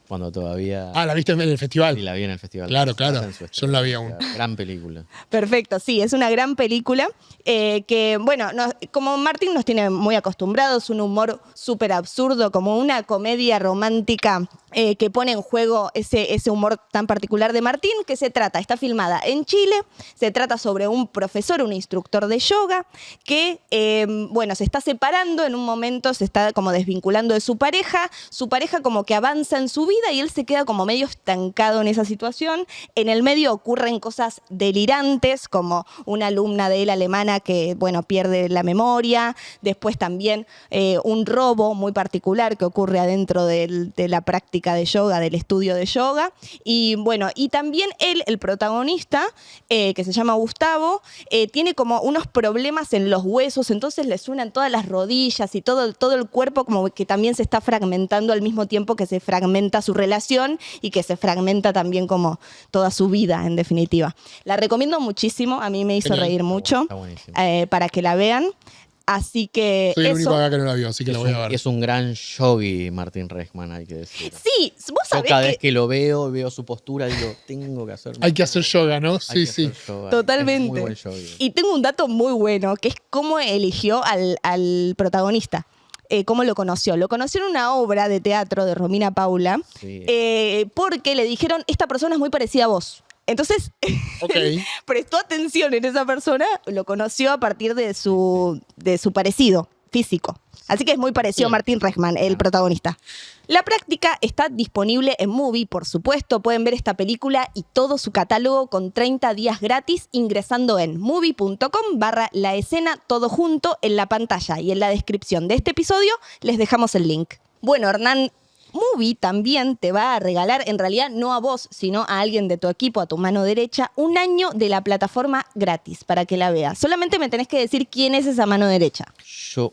Speaker 4: cuando todavía...
Speaker 3: ¿La viste en el festival?
Speaker 4: Sí, la vi en el festival.
Speaker 3: Claro. Yo no la vi aún.
Speaker 4: Gran película.
Speaker 2: Perfecto, sí, es una gran película que, bueno, como Martín nos tiene muy acostumbrados, un humor súper absurdo, como una comedia romántica que pone en juego ese humor tan particular de Martín, que está filmada en Chile, se trata sobre un profesor, un instructor de yoga, que, se está separando en un momento, se está como desvinculando de su pareja como que avanza en su vida vida y él se queda como medio estancado en esa situación. En el medio ocurren cosas delirantes, como una alumna de él alemana que, bueno, pierde la memoria. Después también un robo muy particular que ocurre adentro de la práctica de yoga, del estudio de yoga. Y bueno, y también él, el protagonista, que se llama Gustavo, tiene como unos problemas en los huesos, entonces le suenan todas las rodillas y todo el cuerpo como que también se está fragmentando al mismo tiempo que se fragmenta su relación y que se fragmenta también como toda su vida, en definitiva. La recomiendo muchísimo, a mí me hizo
Speaker 3: Genial.
Speaker 2: reír mucho,
Speaker 4: Está buenísimo.
Speaker 2: para que la vean. Así que
Speaker 3: Soy el único
Speaker 2: eso.
Speaker 3: acá que no la vio, así que la voy a ver.
Speaker 4: Es un gran yogi, Martín Rechman, hay que decir.
Speaker 2: Sí, vos
Speaker 4: Yo
Speaker 2: sabés
Speaker 4: cada
Speaker 2: que
Speaker 4: vez que lo veo su postura, digo, tengo que hacer.
Speaker 3: Hay que hacer yoga, ¿no?
Speaker 4: Hay
Speaker 3: Sí,
Speaker 4: que
Speaker 3: sí.
Speaker 4: hacer yoga.
Speaker 2: Totalmente.
Speaker 4: Es muy buen yogi.
Speaker 2: Y tengo un dato muy bueno, que es cómo eligió al protagonista. Cómo lo conoció. Lo conoció en una obra de teatro de Romina Paula,
Speaker 4: Sí.
Speaker 2: porque le dijeron, esta persona es muy parecida a vos. Entonces,
Speaker 3: Ok.
Speaker 2: prestó atención en esa persona, lo conoció a partir de su parecido físico. Así que es muy parecido a
Speaker 3: Bien.
Speaker 2: Martín Rechman, el protagonista. La práctica está disponible en Movie, por supuesto. Pueden ver esta película y todo su catálogo con 30 días gratis ingresando en movie.com/la escena, todo junto en la pantalla. Y en la descripción de este episodio les dejamos el link. Bueno, Hernán, Movie también te va a regalar, en realidad no a vos, sino a alguien de tu equipo, a tu mano derecha, un año de la plataforma gratis para que la veas. Solamente me tenés que decir quién es esa mano derecha.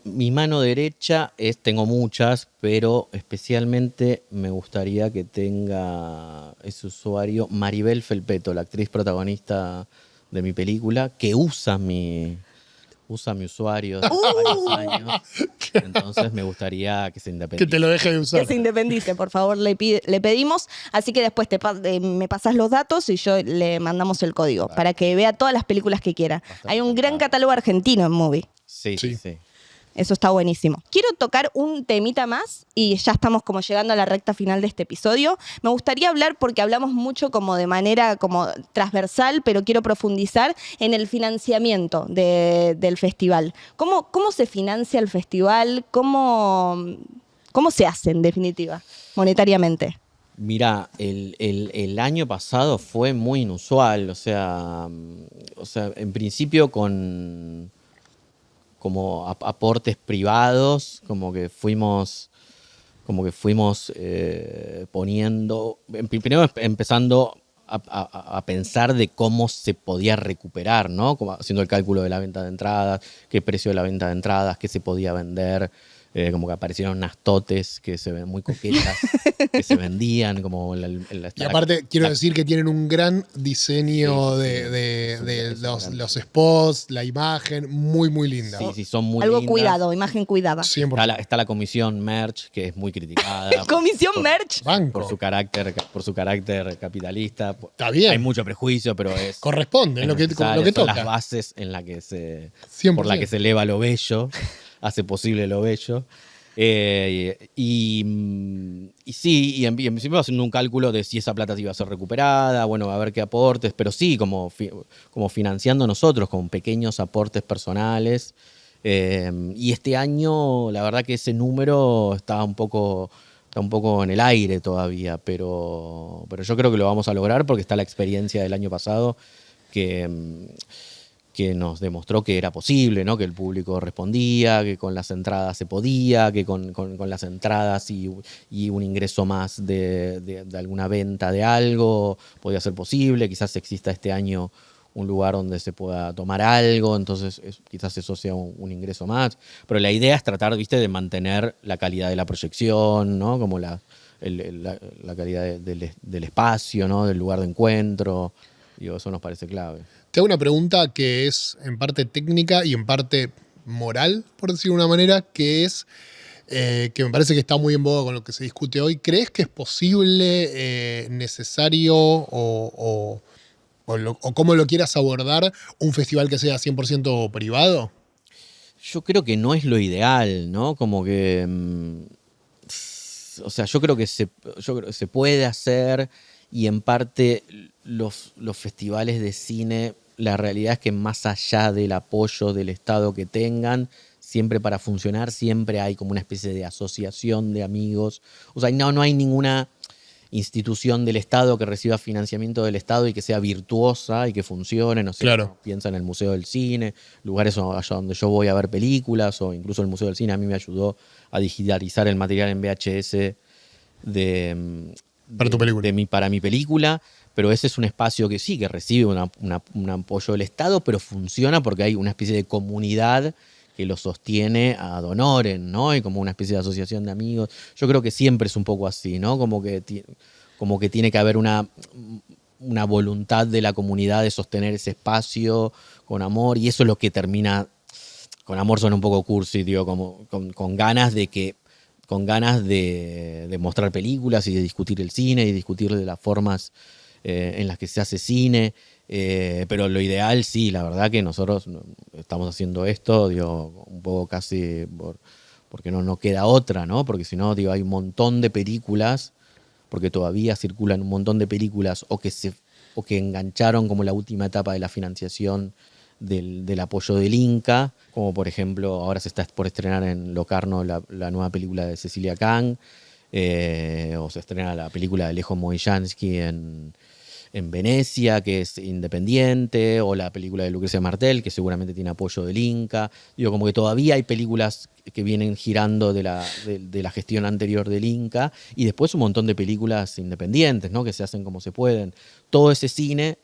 Speaker 4: Mi mano derecha tengo muchas, pero especialmente me gustaría que tenga ese usuario Maribel Felpeto, la actriz protagonista de mi película, que usa mi usuario hace varios años. Entonces me gustaría que se
Speaker 3: Que
Speaker 4: independice.
Speaker 3: te lo deje de usar.
Speaker 2: Que se independice, por favor, le pedimos. Así que después me pasas los datos y yo le mandamos el código para que vea todas las películas que quiera.
Speaker 4: Bastante
Speaker 2: Hay un gran
Speaker 4: encantado.
Speaker 2: catálogo argentino en Movie.
Speaker 4: Sí.
Speaker 2: Eso está buenísimo. Quiero tocar un temita más y ya estamos como llegando a la recta final de este episodio. Me gustaría hablar, porque hablamos mucho como de manera como transversal, pero quiero profundizar en el financiamiento del festival. ¿Cómo se financia el festival? ¿Cómo se hace en definitiva, monetariamente?
Speaker 4: Mira, el año pasado fue muy inusual, o sea, en principio con como aportes privados, como que fuimos poniendo, primero empezando a pensar de cómo se podía recuperar, ¿no? Como haciendo el cálculo de la venta de entradas, qué precio de la venta de entradas, qué se podía vender. Como que aparecieron unas totes que se ven muy coquetas, que se vendían como
Speaker 3: Y aparte, quiero decir que tienen un gran diseño
Speaker 4: Sí,
Speaker 3: de
Speaker 4: sí.
Speaker 3: los spots, la imagen, muy, muy linda.
Speaker 4: Sí, son muy
Speaker 2: Algo
Speaker 4: lindas.
Speaker 2: cuidado, imagen cuidada.
Speaker 3: 100%.
Speaker 4: Está la comisión merch, que es muy criticada.
Speaker 2: Comisión merch.
Speaker 3: Banco.
Speaker 4: Por su carácter capitalista.
Speaker 3: Está bien.
Speaker 4: Hay mucho prejuicio, pero es.
Speaker 3: Corresponde,
Speaker 4: es
Speaker 3: lo que
Speaker 4: necesario,
Speaker 3: son
Speaker 4: las
Speaker 3: toca.
Speaker 4: bases en la que se.
Speaker 3: 100%.
Speaker 4: Por la que se eleva lo bello, hace posible lo bello. Y sí, y en principio haciendo un cálculo de si esa plata iba a ser recuperada, bueno, a ver qué aportes, pero sí, como financiando nosotros, con pequeños aportes personales. Y este año, la verdad que ese número está un poco en el aire todavía, pero yo creo que lo vamos a lograr porque está la experiencia del año pasado que nos demostró que era posible, ¿no? Que el público respondía, que con las entradas se podía, que con las entradas y un ingreso más de alguna venta de algo podía ser posible. Quizás exista este año un lugar donde se pueda tomar algo, entonces quizás eso sea un ingreso más. Pero la idea es tratar, ¿viste?, de mantener la calidad de la proyección, ¿no? Como la calidad del espacio, ¿no? Del lugar de encuentro. Digo, eso nos parece clave.
Speaker 3: Te hago una pregunta que es en parte técnica y en parte moral, por decirlo de una manera, que es que me parece que está muy en boga con lo que se discute hoy. ¿Crees que es posible, necesario o cómo lo quieras abordar un festival que sea 100% privado?
Speaker 4: Yo creo que no es lo ideal, ¿no? Como que. O sea, yo creo que se puede hacer, y en parte los festivales de cine, la realidad es que más allá del apoyo del Estado que tengan, siempre para funcionar, siempre hay como una especie de asociación de amigos. O sea, no hay ninguna institución del Estado que reciba financiamiento del Estado y que sea virtuosa y que funcione, no sé,
Speaker 5: Claro.
Speaker 4: piensa en el Museo del Cine, lugares allá donde yo voy a ver películas, o incluso el Museo del Cine a mí me ayudó a digitalizar el material en VHS
Speaker 5: Para tu película.
Speaker 4: para mi película, pero ese es un espacio que sí, que recibe un apoyo del Estado, pero funciona porque hay una especie de comunidad que lo sostiene ad honorem, ¿no? Y como una especie de asociación de amigos. Yo creo que siempre es un poco así, ¿no? Como que tiene que haber una voluntad de la comunidad de sostener ese espacio con amor, y eso es lo que termina, con amor suena un poco cursi, digo, como con ganas de mostrar películas y de discutir el cine y discutir de las formas en las que se hace cine. Pero lo ideal, sí, la verdad que nosotros estamos haciendo esto, digo, un poco casi porque no queda otra, ¿no? Porque si no, digo, hay un montón de películas, porque todavía circulan un montón de películas o que engancharon como la última etapa de la financiación del apoyo del Inca, como por ejemplo, ahora se está por estrenar en Locarno la nueva película de Cecilia Kang, o se estrena la película de Alejo Moillansky en Venecia, que es independiente, o la película de Lucrecia Martel, que seguramente tiene apoyo del Inca. Digo, como que todavía hay películas que vienen girando de la gestión anterior del Inca, y después un montón de películas independientes, ¿no? Que se hacen como se pueden. Todo ese cine,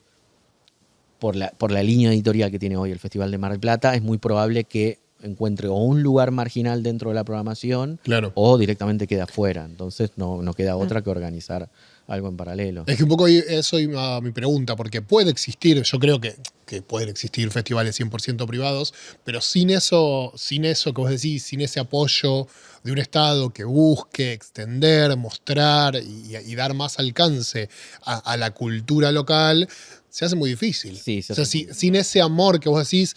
Speaker 4: por la línea editorial que tiene hoy el Festival de Mar del Plata, es muy probable que encuentre o un lugar marginal dentro de la programación,
Speaker 5: Claro.
Speaker 4: o directamente queda afuera. Entonces no queda otra que organizar algo en paralelo.
Speaker 5: Es que un poco eso iba a mi pregunta, porque puede existir, yo creo que pueden existir festivales 100% privados, pero sin eso que vos decís, sin ese apoyo de un Estado que busque extender, mostrar y dar más alcance a la cultura local, se hace muy difícil.
Speaker 4: Sí, se
Speaker 5: O sea,
Speaker 4: hace muy
Speaker 5: sin ese amor que vos decís,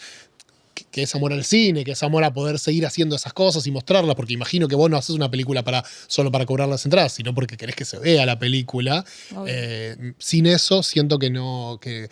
Speaker 5: que es amor al cine, que es amor a poder seguir haciendo esas cosas y mostrarlas, porque imagino que vos no haces una película solo para cobrar las entradas, sino porque querés que se vea la película. Sin eso siento que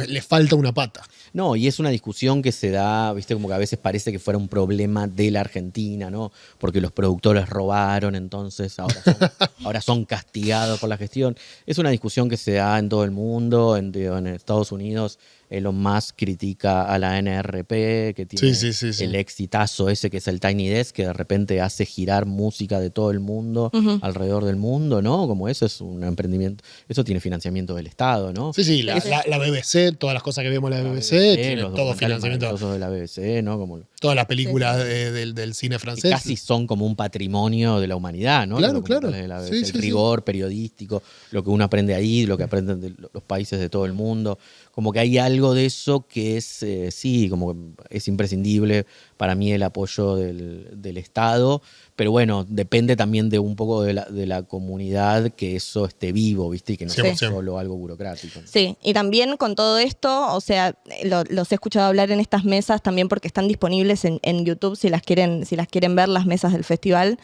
Speaker 5: le falta una pata.
Speaker 4: No, y es una discusión que se da, viste, como que a veces parece que fuera un problema de la Argentina, ¿no? Porque los productores robaron, entonces ahora son castigados por la gestión. Es una discusión que se da en todo el mundo, en Estados Unidos. Elon Musk critica a la NRP, que tiene
Speaker 5: Sí.
Speaker 4: el exitazo ese que es el Tiny Desk, que de repente hace girar música de todo el mundo, alrededor del mundo, ¿no? Como eso es un emprendimiento, eso tiene financiamiento del Estado, ¿no?
Speaker 5: Sí, la BBC, todas las cosas que vemos en la BBC, tiene
Speaker 4: los
Speaker 5: todo
Speaker 4: documentales
Speaker 5: financiamiento.
Speaker 4: maravillosos de la BBC, ¿no? Como
Speaker 5: Todas las películas del cine
Speaker 4: que
Speaker 5: francés.
Speaker 4: casi son como un patrimonio de la humanidad, ¿no?
Speaker 5: Claro,
Speaker 4: Los documentales
Speaker 5: claro.
Speaker 4: de la BBC,
Speaker 5: Sí,
Speaker 4: el
Speaker 5: sí,
Speaker 4: rigor periodístico, lo que uno aprende ahí, lo que aprenden de los países de todo el mundo. Como que hay algo de eso que es, sí, como que es imprescindible para mí el apoyo del Estado, pero bueno, depende también de un poco de la comunidad que eso esté vivo, ¿viste? Y que no sea
Speaker 5: 100%.
Speaker 4: solo algo burocrático.
Speaker 2: Sí, y también con todo esto, o sea, los he escuchado hablar en estas mesas también porque están disponibles en YouTube si las quieren ver, las mesas del festival.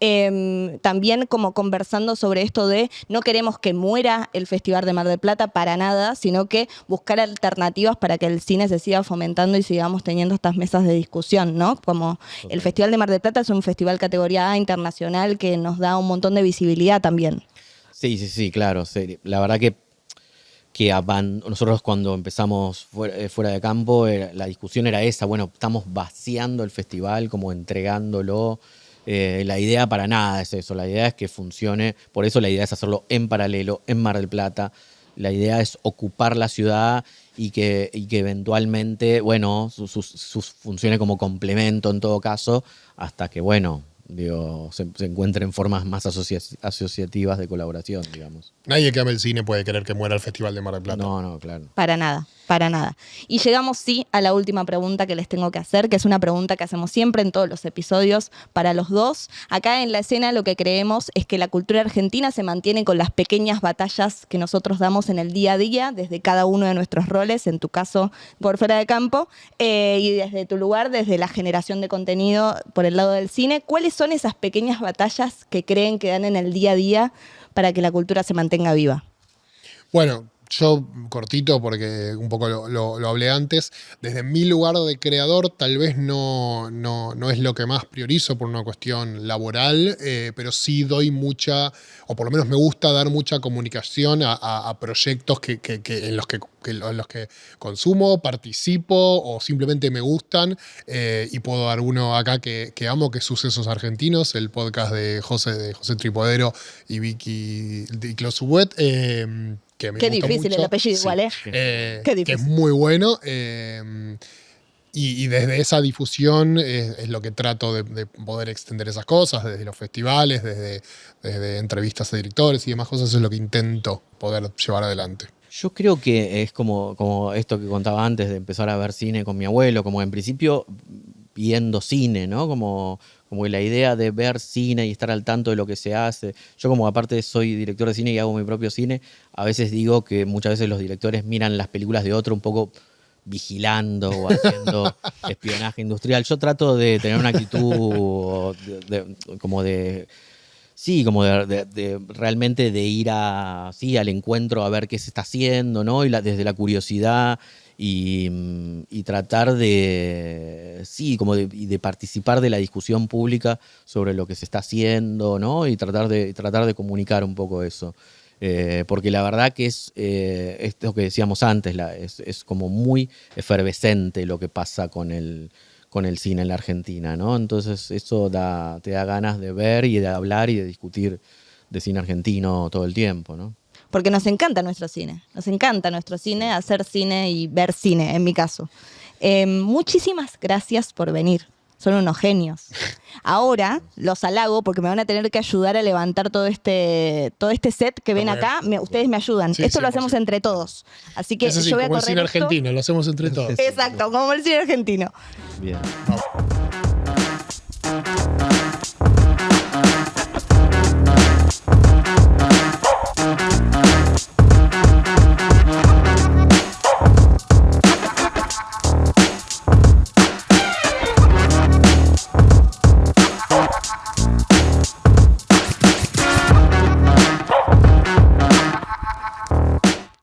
Speaker 2: También como conversando sobre esto de no queremos que muera el Festival de Mar del Plata para nada, sino que buscar alternativas para que el cine se siga fomentando y sigamos teniendo estas mesas de discusión, ¿no? Como el Festival de Mar del Plata es un festival categoría A internacional que nos da un montón de visibilidad también.
Speaker 4: Sí, claro. Sí. La verdad que nosotros cuando empezamos fuera de campo, la discusión era esa, bueno, estamos vaciando el festival, como entregándolo. La idea para nada es eso, la idea es que funcione, por eso la idea es hacerlo en paralelo, en Mar del Plata. La idea es ocupar la ciudad y que eventualmente, bueno, funcione como complemento en todo caso, hasta que, bueno, digo, se encuentren formas más asociativas de colaboración, digamos.
Speaker 5: Nadie que ame el cine puede querer que muera el Festival de Mar del Plata.
Speaker 4: No, claro.
Speaker 2: Para nada. Y llegamos, sí, a la última pregunta que les tengo que hacer, que es una pregunta que hacemos siempre en todos los episodios para los dos. Acá en La Escena lo que creemos es que la cultura argentina se mantiene con las pequeñas batallas que nosotros damos en el día a día, desde cada uno de nuestros roles, en tu caso por fuera de campo, y desde tu lugar, desde la generación de contenido por el lado del cine. ¿Cuáles son esas pequeñas batallas que creen que dan en el día a día para que la cultura se mantenga viva?
Speaker 5: Bueno, Yo, cortito, porque un poco lo hablé antes, desde mi lugar de creador tal vez no es lo que más priorizo por una cuestión laboral, pero sí doy mucha, o por lo menos me gusta dar mucha comunicación a proyectos en los que consumo, participo o simplemente me gustan. Y puedo dar uno acá que amo, que es Sucesos Argentinos, el podcast de José Tripodero y Vicky Closubuet. Que me
Speaker 2: Qué
Speaker 5: gusta
Speaker 2: difícil
Speaker 5: mucho.
Speaker 2: el apellido igual, ¿eh?
Speaker 5: Qué
Speaker 2: difícil.
Speaker 5: Que es muy bueno. Y desde esa difusión es lo que trato de poder extender esas cosas, desde los festivales, desde entrevistas a directores y demás cosas, es lo que intento poder llevar adelante.
Speaker 4: Yo creo que es como esto que contaba antes de empezar a ver cine con mi abuelo, como en principio viendo cine, ¿no? Como la idea de ver cine y estar al tanto de lo que se hace. Yo como aparte soy director de cine y hago mi propio cine, a veces digo que muchas veces los directores miran las películas de otro un poco vigilando o haciendo espionaje industrial. Yo trato de tener una actitud de realmente de ir al encuentro a ver qué se está haciendo, ¿no? Y desde la curiosidad y tratar de participar de la discusión pública sobre lo que se está haciendo, ¿no? Y tratar de comunicar un poco eso. Porque la verdad que es lo que decíamos antes, es como muy efervescente lo que pasa con el cine en la Argentina, ¿no? Entonces eso te da ganas de ver y de hablar y de discutir de cine argentino todo el tiempo, ¿no?
Speaker 2: Porque nos encanta nuestro cine, hacer cine y ver cine, en mi caso. Muchísimas gracias por venir, son unos genios. Ahora los halago porque me van a tener que ayudar a levantar todo este set que ven acá. Ustedes me ayudan.
Speaker 5: Sí,
Speaker 2: esto
Speaker 5: 100%.
Speaker 2: lo hacemos entre todos. Así que
Speaker 5: Eso sí,
Speaker 2: yo voy a
Speaker 5: como el
Speaker 2: correr
Speaker 5: cine
Speaker 2: esto.
Speaker 5: argentino, lo hacemos entre todos.
Speaker 2: Exacto, como el cine argentino.
Speaker 4: Bien.
Speaker 5: Vamos.